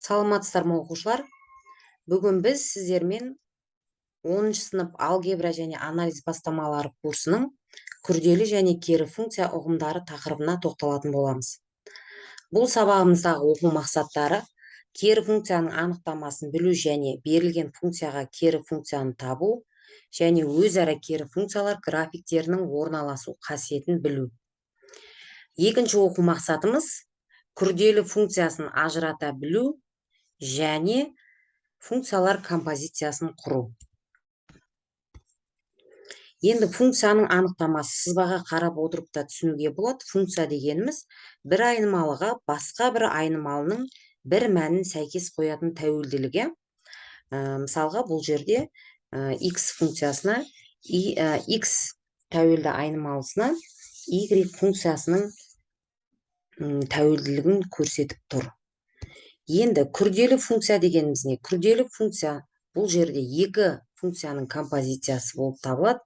Саламатсыздар ма оқушылар? Бүгін біз сіздермен 10 сынып алгебра және анализ бастамалары курсының күрделі және кері функция ұғымдары тақырыбына тоқталатын боламыз. Бұл сабағымыздағы оқу мақсаттары кері функцияның анықтамасын білу және берілген функцияға кері функцияны табу және өзара кері функциялар графиктерінің орналасу қасиетін білу. Екінші оқу мақсатымыз күрделі функциясын ажырата білу және функциялар композициясын құру. Енді функцияның анықтамасы сызбаға қарап отырып та түсінуге болады. Функция дегеніміз бір айнымалыға басқа бір айнымалының бір мәнін сәйкес қоятын тәуелділігі. Мысалға бұл жерде x функциясына x тәуелді айнымалысына y функциясының тәуелділігін көрсетіп тұр. Енді күрделі функция дегеніміз не? Күрделі функция бұл жерде екі функцияның композициясы болып табылады.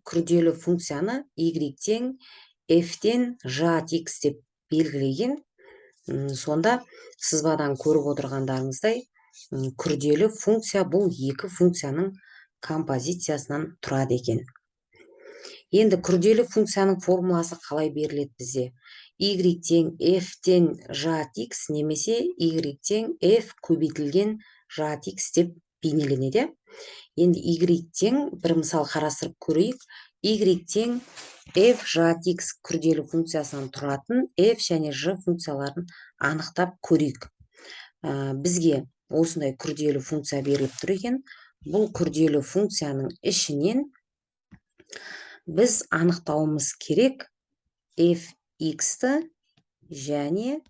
Күрделі функцияны y тең f-тен жат x деп белгілеген. Сонда сызбадан көріп отырғандарыңыздай күрделі функция бұл екі функцияның композициясынан тұрады екен. Енді күрделі функцияның формуласы қалай беріледі бізде? Y тең f-тен жат x немесе y тең f көбейтілген жат x деп бейнеленеді. Енді y тең бір мысал қарастырып көрейік. Y тең f жат x күрделі функциясынан тұратын f және ж функцияларын анықтап көрейік. Бізге осындай күрделі функция беріліп тұр екен. Бұл күрделі функцияның ішінен біз анықтауымыз керек f(x)-ті және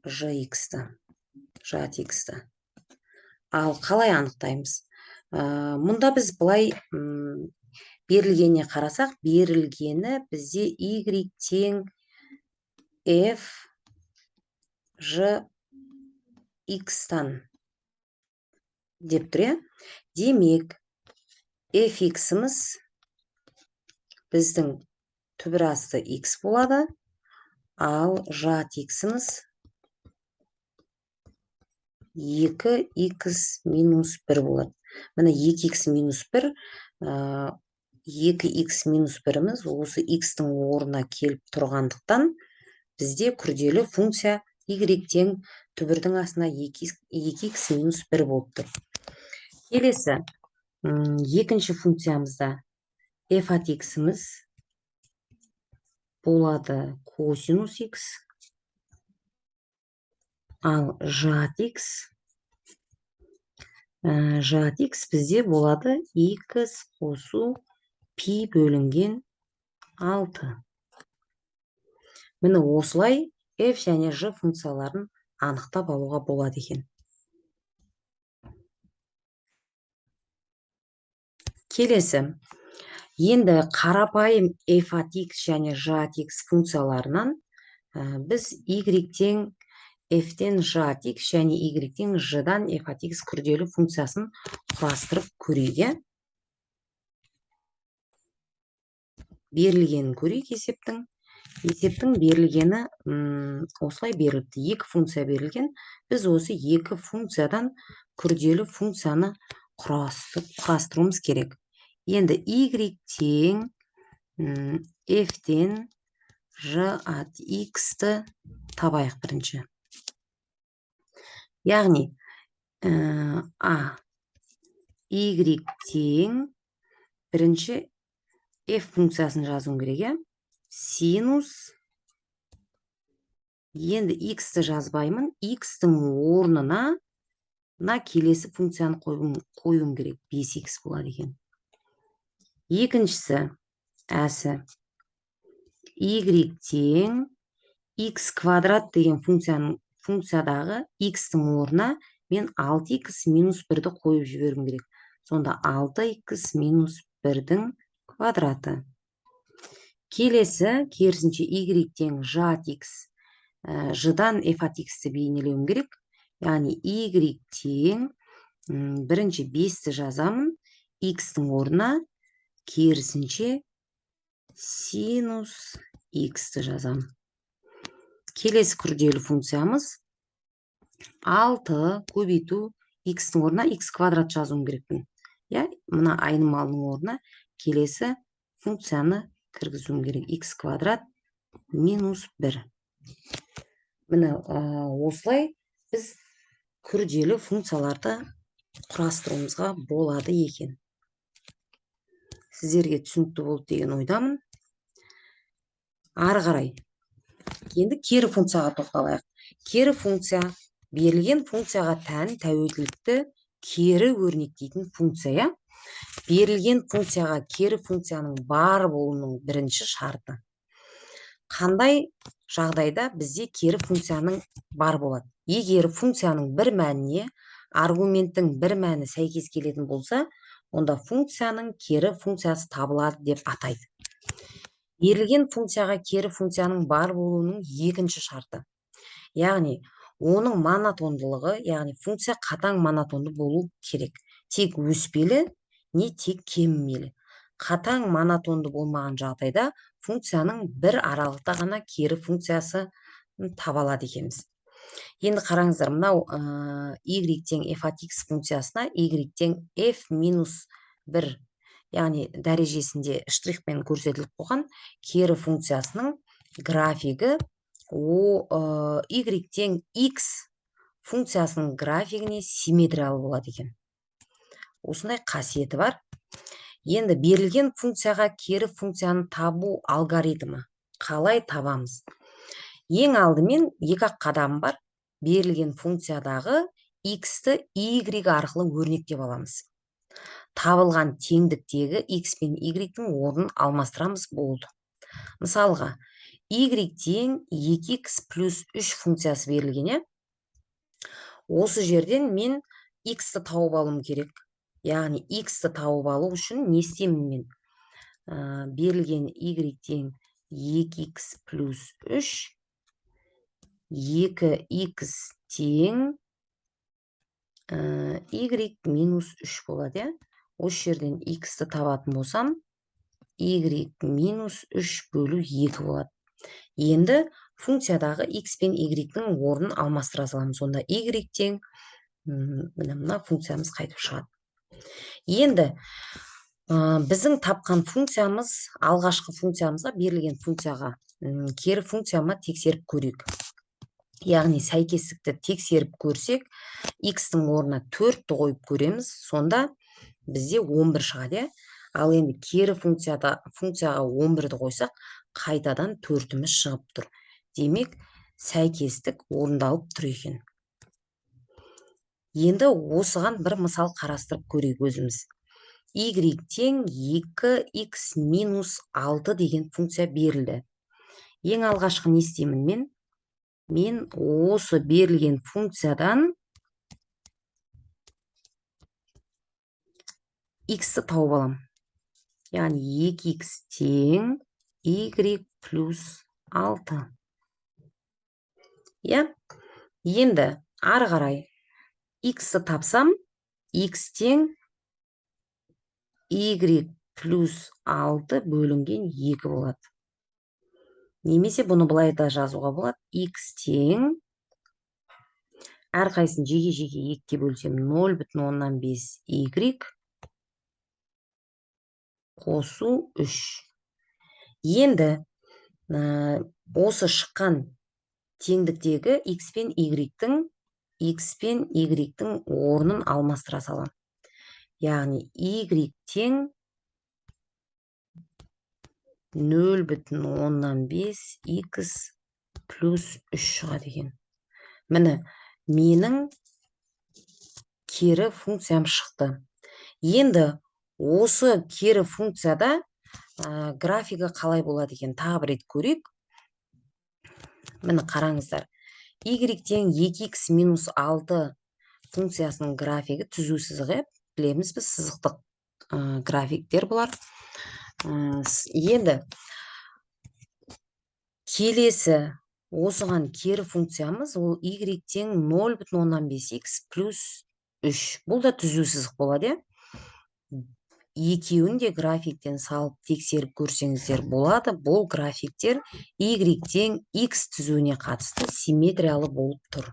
ж(x)ті, жат x-ті. Ал қалай анықтаймыз? Мұнда біз былай берілгеніне қарасақ, берілгені бізде y тең f ж x-тан деп тұр. Демек, f(x)іміз біздің түбірасты x болады, ал жат x-іміз 2x минус 1 болады. Міне 2x минус 1, 2x минус 1-іміз осы x-тің орнына келіп тұрғандықтан бізде күрделі функция y тең түбірдің астына 2x минус 1 болып тұр. Келесі, екінші функциямызда f от x-іміз болады косинус x, ал жат x бізде болады x қосу пи бөлінген 6. Міне осылай f және ж функцияларын анықтап алуға болады екен. Келесі, енді қарапайым f от x және жат x функцияларынан біз y тең f-тен жат x және y тең ж-дан f от x күрделі функциясын құрастырып көрейік. Берілгенін көрейік есептің. Есептің берілгені осылай беріліпті. Екі функция берілген. Біз осы екі функциядан күрделі функцияны құрастыруымыз керек. Енді y тең f-тен ж от x-ті табайық бірінші. Яғни, y тең бірінші f функциясын жазуым керек. Синус, енді x-ті жазбаймын, x-тің орнына келесі функцияны қоюым керек. 5x болады екен. Екіншісі, y тең x квадрат деген функциядағы x-тің орнына мен 6x минус 1-ді қойып жіберім керек. Сонда 6x минус 1-дің квадраты. Келесі, керісінше y тең жат x ж-дан f от x-ті бейнелеуім керек. Яғни y тең бірінші 5-ті жазамын, x-тің орнына керісінше синус x-ті жазамын. Келесі күрделі функциямыз 6 көбейту x-тің орнына x квадрат жазуым керекпін. Я, мына айнымалының орнына келесі функцияны кіргізуім керек. X квадрат минус 1. Міне осылай біз күрделі функцияларды құрастыруымызға болады екен. Сіздерге түсінікті болды деген ойдамын. Ары қарай. Енді кері функцияға тоқталайық. Кері функция берілген функцияға тән тәуелділікті кері өрнектейтін функция. Берілген функцияға кері функцияның бар болуының бірінші шарты. Қандай жағдайда бізде кері функцияның бар болады? Егер функцияның бір мәніне аргументтің бір мәні сәйкес келетін болса, онда функцияның кері функциясы табылады деп атайды. Берілген функцияға кері функцияның бар болуының екінші шарты. Яғни, оның монотондылығы, яғни функция қатаң монотонды болу керек. Тек өспелі, не тек кеммелі. Қатаң монотонды болмаған жағдайда функцияның бір аралықта ғана кері функциясы табалады екенбіз. Енді қараңыздар, мынау y тең f от x функциясына y тең f минус 1, яғни дәрежесінде штрихпен көрсетіліп қойған кері функциясының графигі y тең x функциясының графигіне симметриялы болады екен. Осындай қасиеті бар. Енді берілген функцияға кері функцияны табу алгоритмі қалай табамыз? Ең алдымен екі қадам бар. Берілген функциядағы x-ті y арқылы өрнектеп аламыз. Табылған теңдіктегі x пен y-тің орнын алмастырамыз, болды. Мысалға, y тең 2x плюс 3 функциясы берілген. Осы жерден мен x-ті тауып алуым керек. Яғни x-ті тауып алу үшін не істеймін мен? Берілген y тең 2x плюс 3, 2x тең y минус 3 болады. Осы жерден x-ті табатын болсам, y минус 3 бөлу 2 болады. Енді функциядағы x пен y-тің орнын алмастыра саламыз. Онда y тең, мына функциямыз қайтып шығады. Енді біздің тапқан функциямыз, алғашқы функциямызға берілген функцияға кері функцияма тексеріп көрейік. Яғни сәйкестікті тексеріп көрсек, x-тің орнына 4-ті қойып көреміз, сонда бізде 11 шығады. Ал енді кері функцияға 11-ді қойсақ, қайтадан 4-іміз шығып тұр. Демек, сәйкестік орындалып тұр екен. Енді осыған бір мысал қарастырып көрейік өзіміз. Y тең 2x минус 6 деген функция берілді. Ең алғашқы не істеймін мен? Мен осы берілген функциядан x-ті тауып алам. Яғни 2x тең y плюс 6. Енді ары қарай x-ті тапсам, x тең y плюс 6 бөлінген 2 болады. Немесе бұны былай да жазуға болады. X тең, әрқайсысын жеке-жеке 2-ге бөлсем 0,5 y қосу 3. Енді осы шыққан теңдіктегі x пен y-тің орнын алмастыра салам. Яғни y тең 0,5 x плюс 3 шығады екен. Міне, менің кері функциям шықты. Енді осы кері функцияда графигі қалай болады екен? Тағы бір рет көрейік. Міне қараңыздар. Y тең 2x минус 6 функциясының графигі түзу сызығы. Білеміз біз, сызықтық графиктер бұлар. Енді келесі осыған кері функциямыз, ол y тең 0,5x плюс 3. Бұл да түзу сызық болады. Екеуін де графиктен салып тексеріп көрсеңіздер болады. Бұл графиктер y тең x түзуіне қатысты симметриялы болып тұр.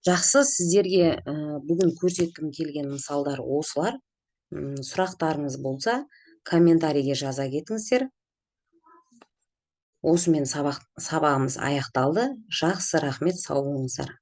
Жақсы, сіздерге бүгін көрсеткім келген мысалдар осылар. Сұрақтарыңыз болса, комментарийге жаза кетіңіздер. Осымен сабағымыз аяқталды. Жақсы, рахмет, сау болыңыздар.